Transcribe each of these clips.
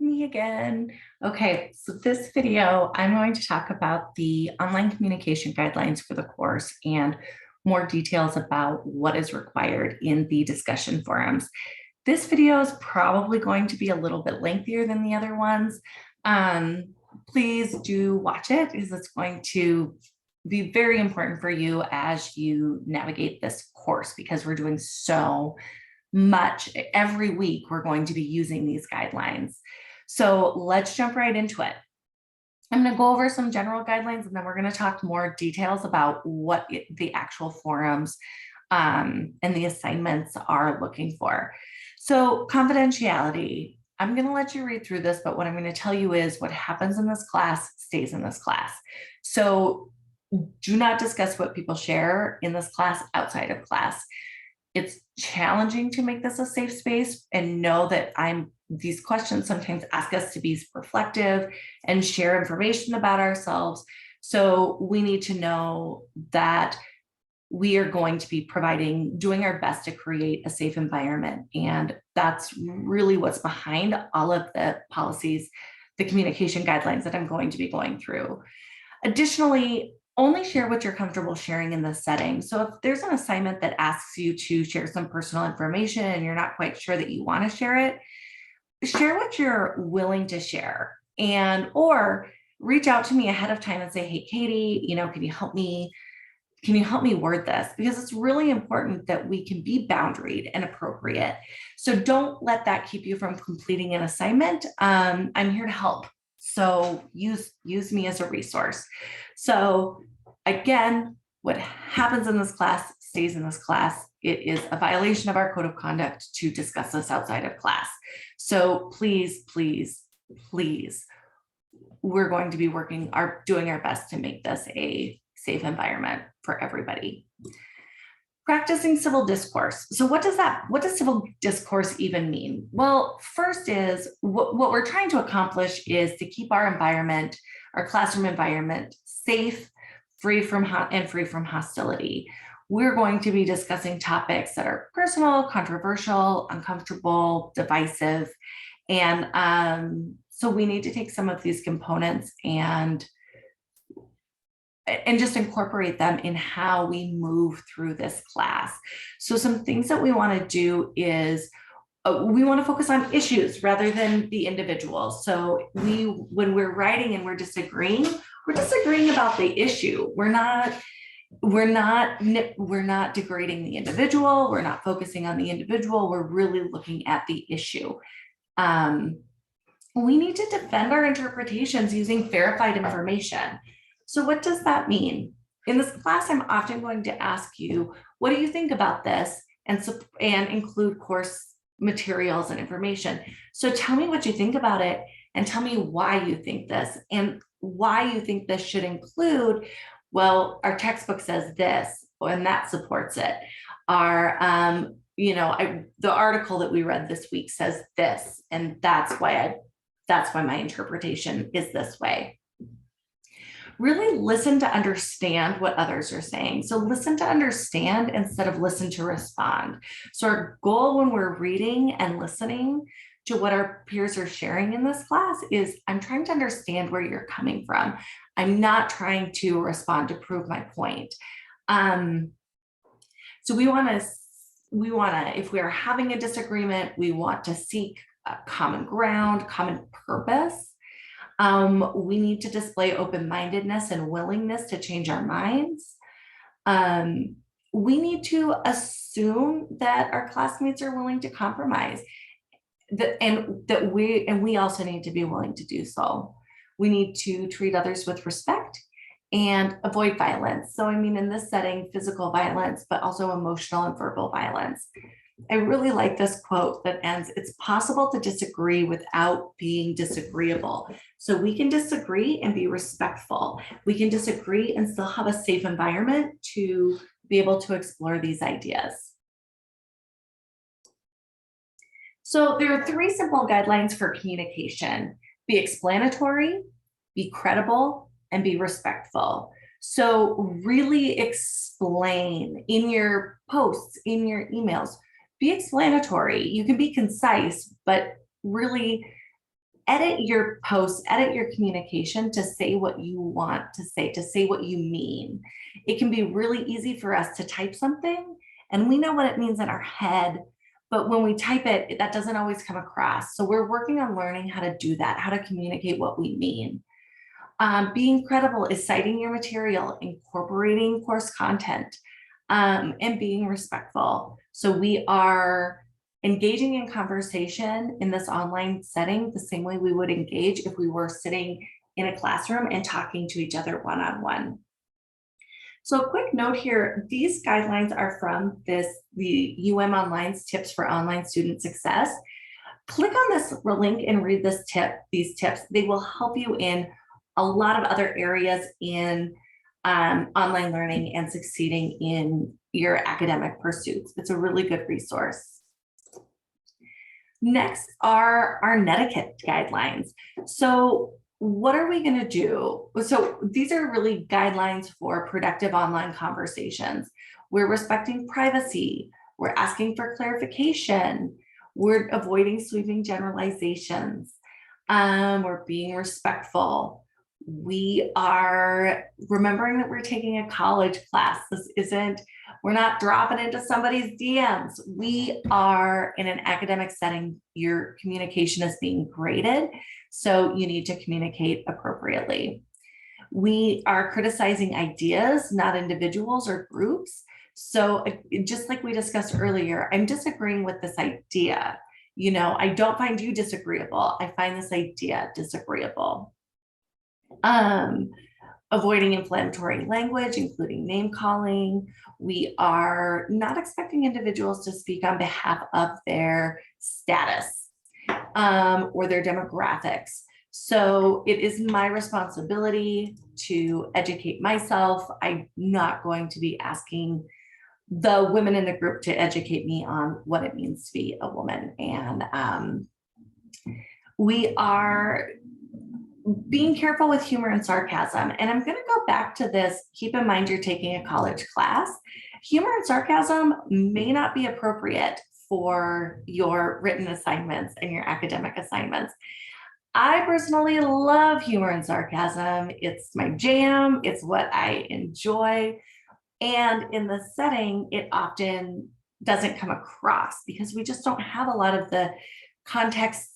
Me again. Okay, so this video, I'm going to talk about the online communication guidelines for the course and more details about what is required in the discussion forums. This video is probably going to be a little bit lengthier than the other ones. Please do watch it because it's going to be very important for you as you navigate this course because we're doing so much. Every week we're going to be using these guidelines. So let's jump right into it. I'm going to go over some general guidelines and then we're going to talk more details about what the actual forums and the assignments are looking for. So confidentiality, I'm going to let you read through this, but what I'm going to tell you is what happens in this class stays in this class. So do not discuss what people share in this class outside of class. It's challenging to make this a safe space and know that these questions sometimes ask us to be reflective and share information about ourselves. So we need to know that we are going to be doing our best to create a safe environment. And that's really what's behind all of the policies, the communication guidelines that I'm going to be going through. Additionally, only share what you're comfortable sharing in this setting. So if there's an assignment that asks you to share some personal information and you're not quite sure that you want to share it, share what you're willing to share or reach out to me ahead of time and say, hey, Katie, can you help me word this? Because it's really important that we can be boundaried and appropriate. So don't let that keep you from completing an assignment. I'm here to help. So use me as a resource. So again, what happens in this class stays in this class. It is a violation of our code of conduct to discuss this outside of class. So please, please, please, we're going to be doing our best to make this a safe environment for everybody. Practicing civil discourse. So what does civil discourse even mean? Well, first is what we're trying to accomplish is to keep our environment, our classroom environment safe, free from hostility. We're going to be discussing topics that are personal, controversial, uncomfortable, divisive. And so we need to take some of these components and just incorporate them in how we move through this class. So some things that we want to do is we want to focus on issues rather than the individual. So when we're writing and we're disagreeing about the issue. We're not degrading the individual. We're not focusing on the individual. We're really looking at the issue. We need to defend our interpretations using verified information. So what does that mean? In this class, I'm often going to ask you, what do you think about this? And include course materials and information. So tell me what you think about it and tell me why you think this and why you think this should include, well, our textbook says this and that supports it. The article that we read this week says this, and that's why my interpretation is this way. Really listen to understand what others are saying. So listen to understand instead of listen to respond. So our goal when we're reading and listening to what our peers are sharing in this class is I'm trying to understand where you're coming from. I'm not trying to respond to prove my point. So we want to, if we are having a disagreement, we want to seek a common ground, common purpose. We need to display open-mindedness and willingness to change our minds. We need to assume that our classmates are willing to compromise, and we also need to be willing to do so. We need to treat others with respect and avoid violence. So, in this setting, physical violence, but also emotional and verbal violence. I really like this quote that ends, it's possible to disagree without being disagreeable. So we can disagree and be respectful. We can disagree and still have a safe environment to be able to explore these ideas. So there are 3 simple guidelines for communication: be explanatory, be credible, and be respectful. So really explain in your posts, in your emails. Be explanatory. You can be concise, but really edit your posts, edit your communication to say what you want to say what you mean. It can be really easy for us to type something and we know what it means in our head, but when we type it, that doesn't always come across. So we're working on learning how to do that, how to communicate what we mean. Being credible is citing your material, incorporating course content, and being respectful. So we are engaging in conversation in this online setting the same way we would engage if we were sitting in a classroom and talking to each other one-on-one. So a quick note here, these guidelines are from the UM Online's Tips for Online Student Success. Click on this link and read these tips. They will help you in a lot of other areas in online learning and succeeding in your academic pursuits. It's a really good resource. Next are our netiquette guidelines. So what are we going to do? So these are really guidelines for productive online conversations. We're respecting privacy. We're asking for clarification. We're avoiding sweeping generalizations. We're being respectful. We are remembering that we're taking a college class. We're not dropping into somebody's DMs. We are in an academic setting. Your communication is being graded, so you need to communicate appropriately. We are criticizing ideas, not individuals or groups. So just like we discussed earlier, I'm disagreeing with this idea. I don't find you disagreeable. I find this idea disagreeable. Avoiding inflammatory language, including name calling. We are not expecting individuals to speak on behalf of their status or their demographics. So it is my responsibility to educate myself. I'm not going to be asking the women in the group to educate me on what it means to be a woman. And we are being careful with humor and sarcasm. And I'm going to go back to this. Keep in mind, you're taking a college class. Humor and sarcasm may not be appropriate for your written assignments and your academic assignments. I personally love humor and sarcasm. It's my jam. It's what I enjoy. And in the setting, it often doesn't come across because we just don't have a lot of the context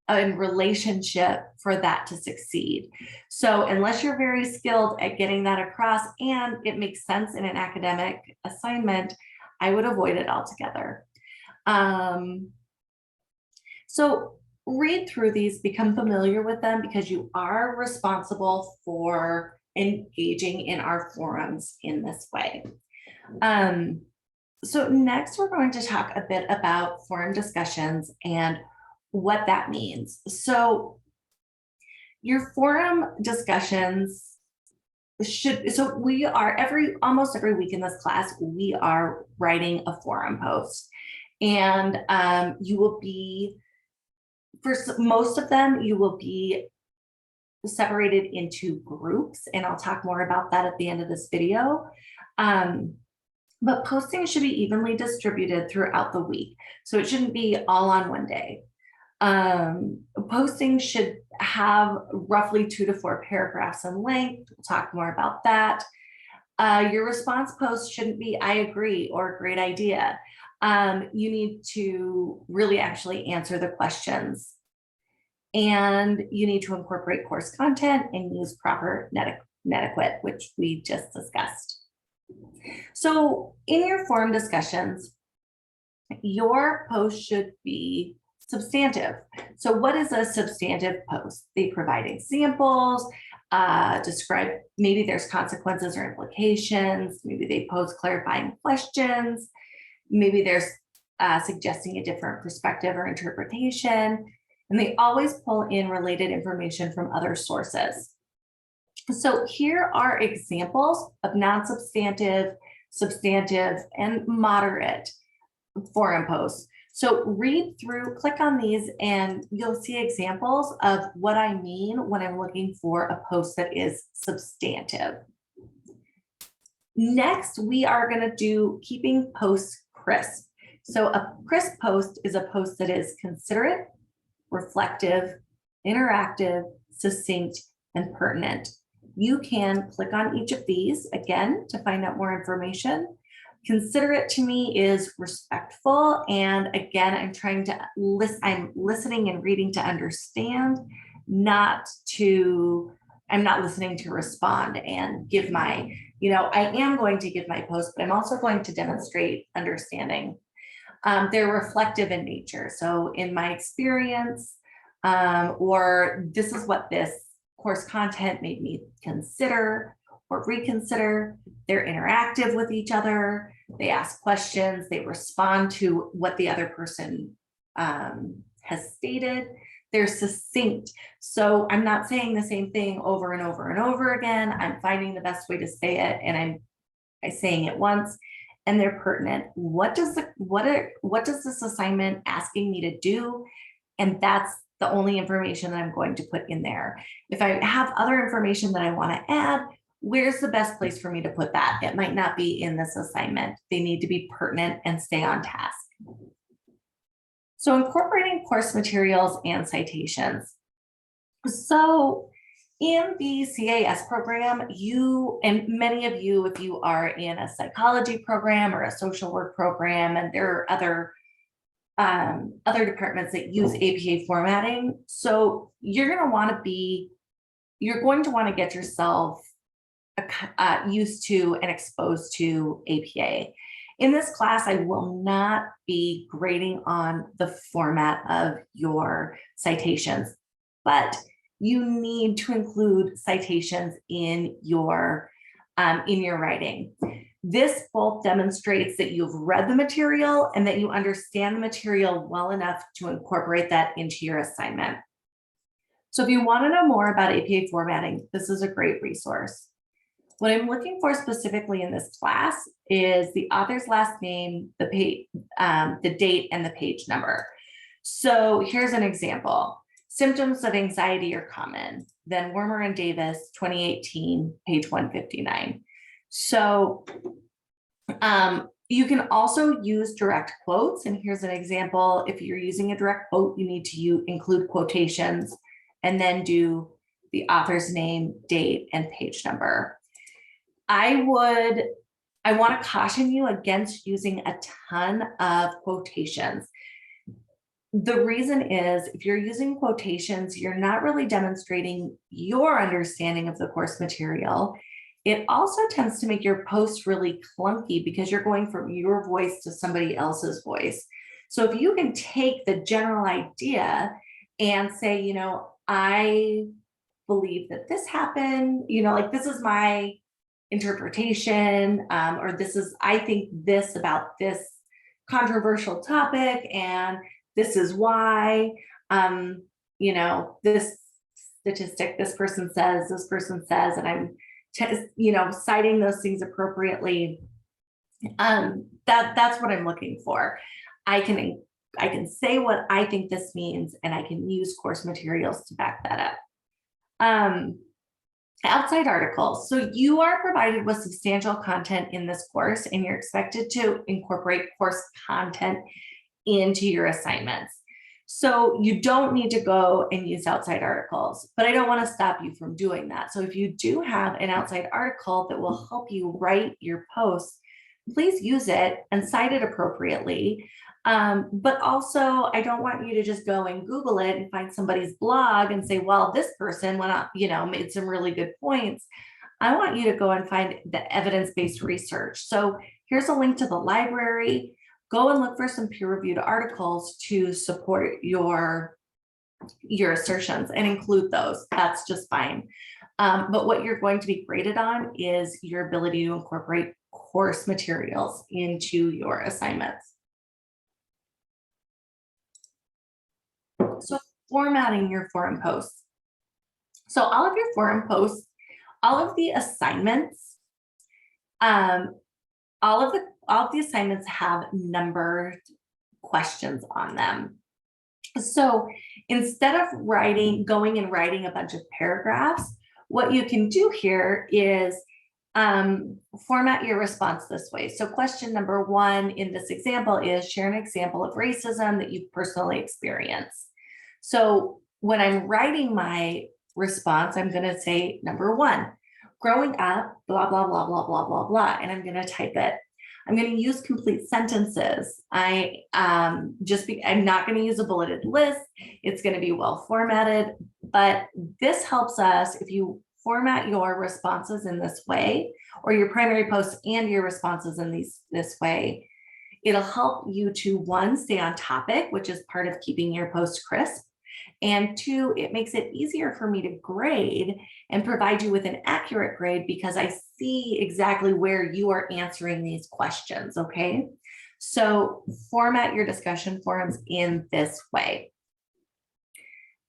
and relationship for that to succeed. So unless you're very skilled at getting that across and it makes sense in an academic assignment, I would avoid it altogether. So read through these, become familiar with them, because you are responsible for engaging in our forums in this way. So next, we're going to talk a bit about forum discussions and what that means. So your forum discussions we are almost every week in this class, we are writing a forum post. And you will be, for most of them, you will be separated into groups, and I'll talk more about that at the end of this video. But posting should be evenly distributed throughout the week. So it shouldn't be all on one day. Posting should have roughly 2 to 4 paragraphs in length. We'll talk more about that. Your response post shouldn't be "I agree" or "great idea." You need to really actually answer the questions, and you need to incorporate course content and use proper netiquette, which we just discussed. So in your forum discussions, your post should be substantive. So what is a substantive post? They provide examples, describe, maybe there's consequences or implications, maybe they pose clarifying questions, maybe there's suggesting a different perspective or interpretation, and they always pull in related information from other sources. So here are examples of non-substantive, substantive, and moderate forum posts. So read through, click on these, and you'll see examples of what I mean when I'm looking for a post that is substantive. Next, we are going to do keeping posts crisp. So a crisp post is a post that is considerate, reflective, interactive, succinct, and pertinent. You can click on each of these again to find out more information. Considerate to me is respectful. And again, I'm listening and reading to understand, I'm not listening to respond and give my, I am going to give my post, but I'm also going to demonstrate understanding. They're reflective in nature. So in my experience, or this is what this course content made me consider or reconsider. They're interactive with each other. They ask questions. They respond to what the other person has stated. They're succinct. So I'm not saying the same thing over and over and over again. I'm finding the best way to say it, and I'm saying it once. And they're pertinent. What does this assignment asking me to do? And that's the only information that I'm going to put in there. If I have other information that I want to add, where's the best place for me to put that? It might not be in this assignment. They need to be pertinent and stay on task. So incorporating course materials and citations. So in the CAS program, and many of you, if you are in a psychology program or a social work program, and there are other departments that use APA formatting. So you're going to want to get yourself used to and exposed to APA. In this class, I will not be grading on the format of your citations, but you need to include citations in your writing. This both demonstrates that you've read the material and that you understand the material well enough to incorporate that into your assignment. So if you want to know more about APA formatting, this is a great resource. What I'm looking for specifically in this class is the author's last name, the date, and the page number. So here's an example. Symptoms of anxiety are common. Then Wormer and Davis, 2018, page 159. So you can also use direct quotes. And here's an example. If you're using a direct quote, you need to include quotations and then do the author's name, date, and page number. I want to caution you against using a ton of quotations. The reason is if you're using quotations, you're not really demonstrating your understanding of the course material. It also tends to make your post really clunky because you're going from your voice to somebody else's voice. So if you can take the general idea and say, I believe that this happened, like this is my interpretation, or I think this about this controversial topic, and this is why, this statistic, this person says, and I'm, citing those things appropriately. That's what I'm looking for. I can say what I think this means, and I can use course materials to back that up. Outside articles. So you are provided with substantial content in this course, and you're expected to incorporate course content into your assignments. So you don't need to go and use outside articles, but I don't want to stop you from doing that. So if you do have an outside article that will help you write your posts, please use it and cite it appropriately. But also, I don't want you to just go and Google it and find somebody's blog and say, well, this person went up, made some really good points. I want you to go and find the evidence-based research. So here's a link to the library. Go and look for some peer-reviewed articles to support your assertions and include those. That's just fine. But what you're going to be graded on is your ability to incorporate course materials into your assignments. So formatting your forum posts. So all of your forum posts, all of the assignments, all of the assignments have numbered questions on them. So instead of going and writing a bunch of paragraphs, what you can do here is format your response this way. So question number 1 in this example is share an example of racism that you've personally experienced. So when I'm writing my response, I'm going to say number one, growing up, blah, blah, blah, blah, blah, blah, blah, and I'm going to type it. I'm going to use complete sentences. I'm not going to use a bulleted list. It's going to be well formatted, but this helps us if you format your responses in this way, or your primary posts and your responses in this way. It'll help you to, one, stay on topic, which is part of keeping your post crisp. And two, it makes it easier for me to grade and provide you with an accurate grade because I see exactly where you are answering these questions, okay? So format your discussion forums in this way.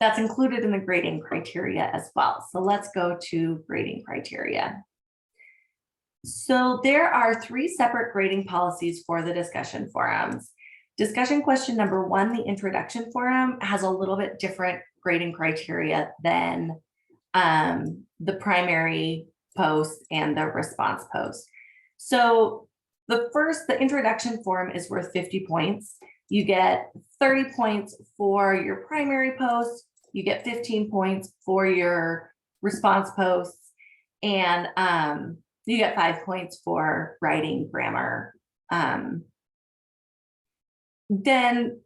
That's included in the grading criteria as well. So let's go to grading criteria. So there are 3 separate grading policies for the discussion forums. Discussion question number 1, the introduction forum, has a little bit different grading criteria than the primary post and the response post. So the introduction forum is worth 50 points. You get 30 points for your primary post. You get 15 points for your response posts, and you get 5 points for writing, grammar. Then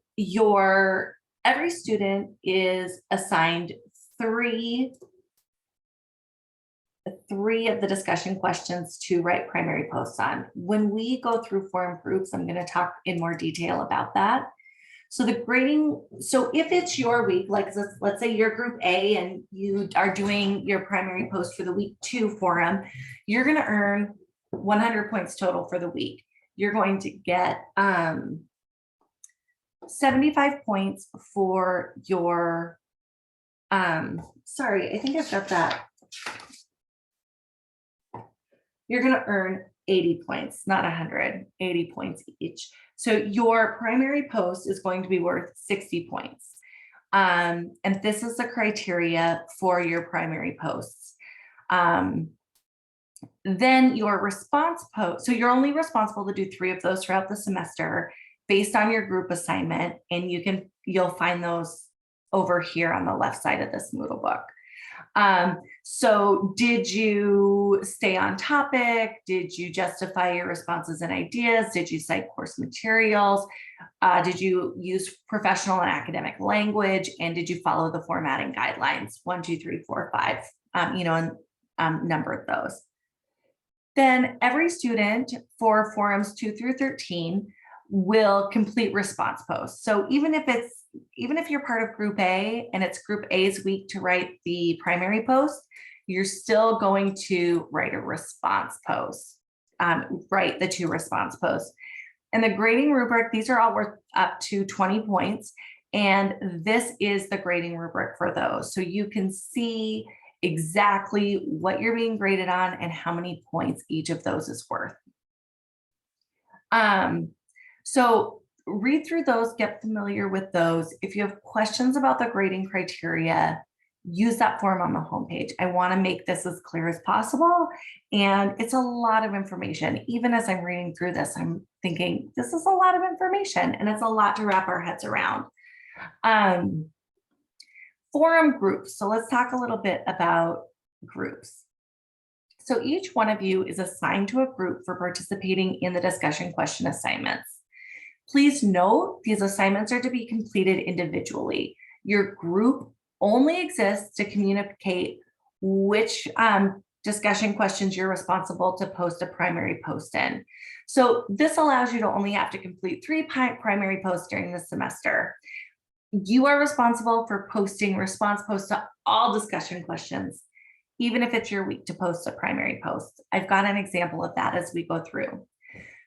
every student is assigned three of the discussion questions to write primary posts on. When we go through forum groups, I'm going to talk in more detail about that. So the grading, so if it's your week, like let's say you're group A and you are doing your primary post for the week 2 forum, you're going to earn 100 points total for the week. You're going to get 75 points for your, sorry, I think I've got that. You're going to earn 80 points, not 100, 80 points each. So your primary post is going to be worth 60 points. And this is the criteria for your primary posts. Then your response post, so you're only responsible to do 3 of those throughout the semester based on your group assignment, and you'll find those over here on the left side of this Moodle book. So did you stay on topic? Did you justify your responses and ideas? Did you cite course materials? Did you use professional and academic language? And did you follow the formatting guidelines? 1, 2, 3, 4, 5, number of those. Then every student for forums 2 through 13 will complete response posts. So even if you're part of group A and it's group A's week to write the primary post, you're still going to write a response post, write the 2 response posts. And the grading rubric, these are all worth up to 20 points. And this is the grading rubric for those. So you can see exactly what you're being graded on and how many points each of those is worth. So read through those, get familiar with those. If you have questions about the grading criteria, use that form on the homepage. I want to make this as clear as possible. And it's a lot of information. Even as I'm reading through this, I'm thinking this is a lot of information and it's a lot to wrap our heads around. Forum groups. So let's talk a little bit about groups. So each one of you is assigned to a group for participating in the discussion question assignments. Please note these assignments are to be completed individually. Your group only exists to communicate which discussion questions you're responsible to post a primary post in. So this allows you to only have to complete 3 primary posts during the semester. You are responsible for posting response posts to all discussion questions, even if it's your week to post a primary post. I've got an example of that as we go through.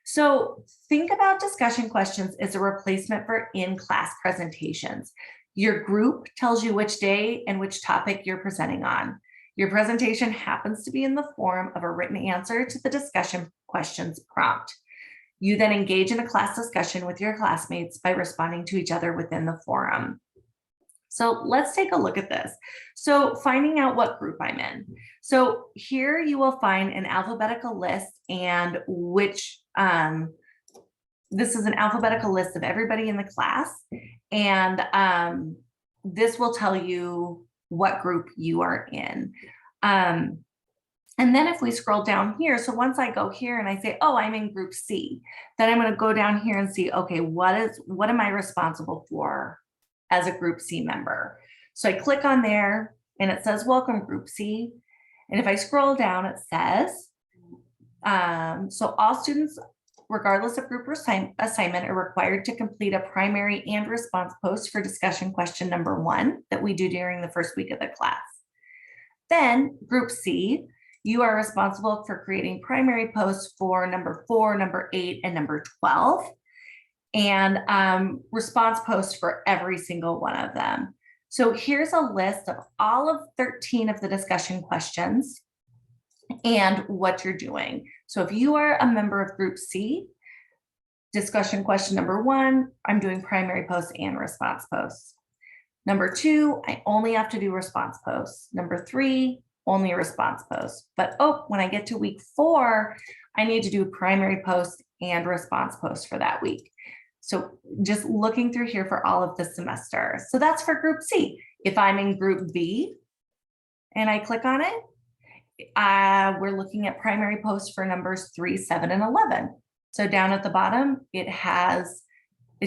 So think about discussion questions as a replacement for in-class presentations. Your group tells you which day and which topic you're presenting on. Your presentation happens to be in the form of a written answer to the discussion questions prompt. You then engage in a class discussion with your classmates by responding to each other within the forum. So let's take a look at this. So finding out what group I'm in. So here you will find an alphabetical list and which, this is an alphabetical list of everybody in the class. And this will tell you what group you are in. And then if we scroll down here, so once I go here and I say, oh, I'm in group C, then I'm going to go down here and see, okay, what am I responsible for as a group C member? So I click on there and it says, welcome group C. And if I scroll down, it says, so all students, regardless of group or assignment, are required to complete a primary and response post for discussion question number 1 that we do during the first week of the class. Then group C, you are responsible for creating primary posts for number 4, number 8, and number 12, and response posts for every single one of them. So here's a list of all of 13 of the discussion questions and what you're doing. So if you are a member of group C, discussion question number 1, I'm doing primary posts and response posts. Number 2, I only have to do response posts. Number 3, only a response post. But when I get to week 4, I need to do primary post and response post for that week. So just looking through here for all of the semester. So that's for group C. If I'm in group B and I click on it, we're looking at primary posts for numbers 3, 7, and 11. So down at the bottom, it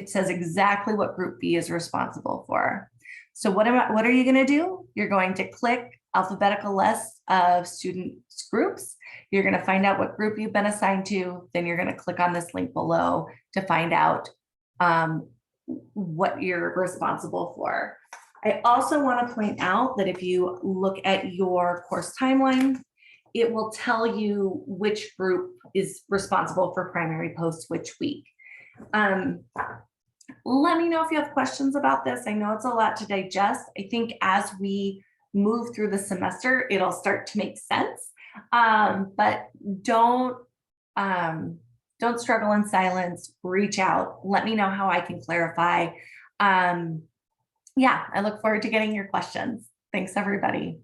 says exactly what group B is responsible for. So what are you going to do? You're going to click alphabetical list of students groups. You're going to find out what group you've been assigned to. Then you're going to click on this link below to find out what you're responsible for. I also want to point out that if you look at your course timeline, it will tell you which group is responsible for primary posts which week. Let me know if you have questions about this. I know it's a lot to digest. I think as we move through the semester, it'll start to make sense. But don't struggle in silence. Reach out. Let me know how I can clarify. Yeah, I look forward to getting your questions. Thanks, everybody.